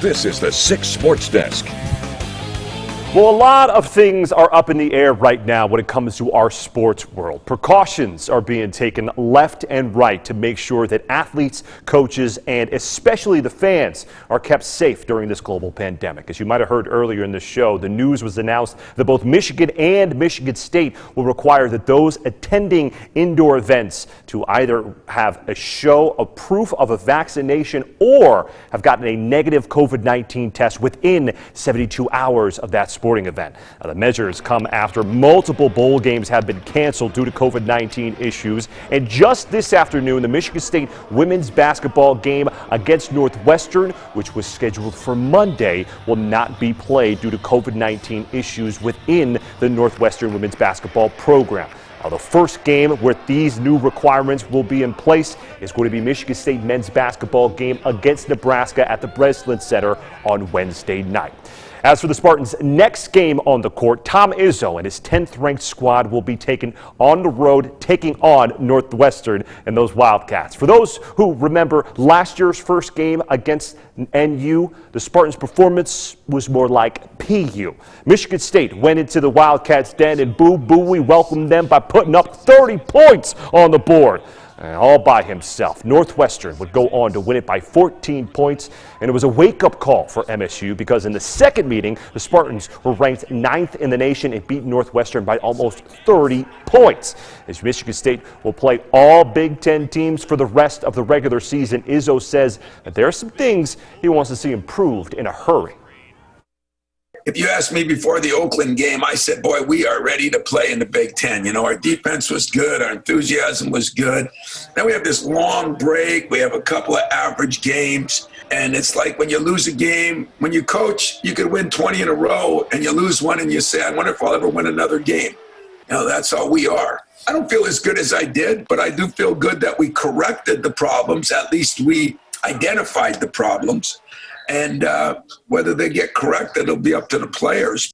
This is the 6 Sports Desk. Well, a lot of things are up in the air right now when it comes to our sports world. Precautions are being taken left and right to make sure that athletes, coaches, and especially the fans are kept safe during this global pandemic. As you might have heard earlier in the show, the news was announced that both Michigan and Michigan State will require that those attending indoor events to either have a show of proof of a vaccination or have gotten a negative COVID-19 test within 72 hours of that sporting event. Now, the measures come after multiple bowl games have been canceled due to COVID-19 issues. And just this afternoon, the Michigan State women's basketball game against Northwestern, which was scheduled for Monday, will not be played due to COVID-19 issues within the Northwestern women's basketball program. Now, the first game where these new requirements will be in place is going to be Michigan State men's basketball game against Nebraska at the Breslin Center on Wednesday night. As for the Spartans' next game on the court, Tom Izzo and his 10th-ranked squad will be taken on the road, taking on Northwestern and those Wildcats. For those who remember last year's first game against NU, the Spartans' performance was more like PU. Michigan State went into the Wildcats' den, and Boo Buie welcomed them by putting up 30 points on the board. All by himself. Northwestern would go on to win it by 14 points, and it was a wake-up call for MSU because in the second meeting, the Spartans were ranked 9th in the nation and beat Northwestern by almost 30 points. As Michigan State will play all Big Ten teams for the rest of the regular season, Izzo says that there are some things he wants to see improved in a hurry. If you asked me before the Oakland game, I said, boy, we are ready to play in the Big Ten. You know, our defense was good. Our enthusiasm was good. Then we have this long break. We have a couple of average games. And it's like when you lose a game, when you coach, you could win 20 in a row, and you lose one and you say, I wonder if I'll ever win another game. You know, that's how we are. I don't feel as good as I did, but I do feel good that we corrected the problems. At least we identified the problems. And whether they get corrected, it'll be up to the players.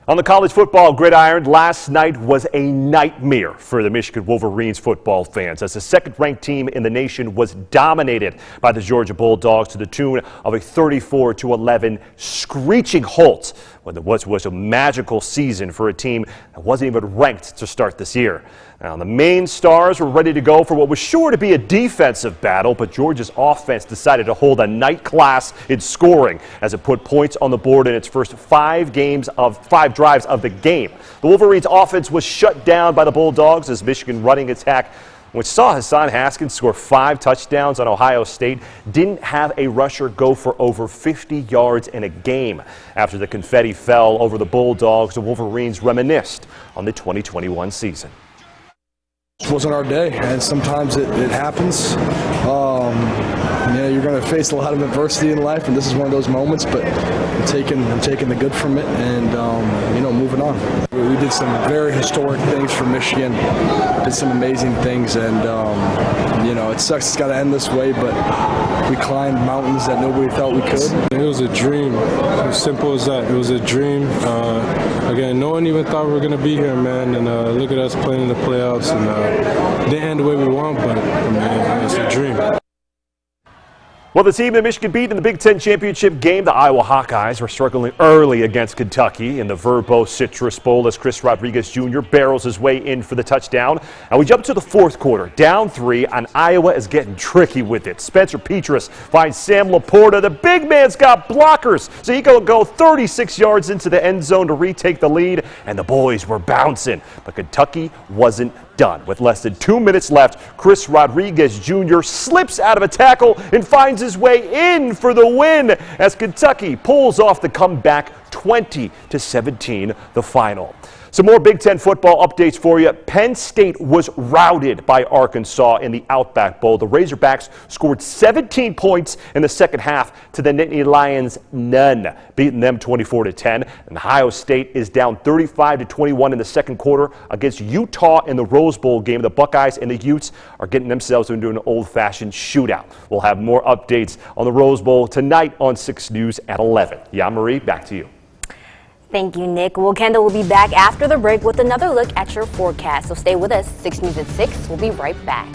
On the college football gridiron, last night was a nightmare for the Michigan Wolverines football fans as the second-ranked team in the nation was dominated by the Georgia Bulldogs to the tune of a 34-11 screeching halt when was a magical season for a team that wasn't even ranked to start this year. Now, the main stars were ready to go for what was sure to be a defensive battle, but Georgia's offense decided to hold a night class in scoring as it put points on the board in its first 5 drives of the game. The Wolverines' offense was shut down by the Bulldogs as Michigan running attack, which saw Hassan Haskins score 5 touchdowns on Ohio State, didn't have a rusher go for over 50 yards in a game. After the confetti fell over the Bulldogs, the Wolverines reminisced on the 2021 season. It wasn't our day, and sometimes it happens. You're going to face a lot of adversity in life, and this is one of those moments, but I'm taking the good from it and, moving on. We did some very historic things for Michigan, did some amazing things, and, it sucks it's got to end this way, but we climbed mountains that nobody thought we could. It was a dream, as simple as that. It was a dream. Again, no one even thought we were going to be here, man, and look at us playing in the playoffs, and didn't end the way we want, but it's a dream. Well, the team that Michigan beat in the Big Ten championship game, the Iowa Hawkeyes, were struggling early against Kentucky in the Verbo Citrus Bowl as Chris Rodriguez Jr. barrels his way in for the touchdown. And we jump to the fourth quarter, down 3, and Iowa is getting tricky with it. Spencer Petras finds Sam Laporta. The big man's got blockers, so he can go 36 yards into the end zone to retake the lead, and the boys were bouncing. But Kentucky wasn't done. With less than 2 minutes left, Chris Rodriguez Jr. slips out of a tackle and finds his way in for the win as Kentucky pulls off the comeback 20-17, the final. Some more Big Ten football updates for you. Penn State was routed by Arkansas in the Outback Bowl. The Razorbacks scored 17 points in the second half to the Nittany Lions none, beating them 24-10. And Ohio State is down 35-21 in the second quarter against Utah in the Rose Bowl game. The Buckeyes and the Utes are getting themselves into an old-fashioned shootout. We'll have more updates on the Rose Bowl tonight on 6 News at 11. Yeah, Marie, back to you. Thank you, Nick. Well, Kendall will be back after the break with another look at your forecast. So stay with us. 6 News at 6. We'll be right back.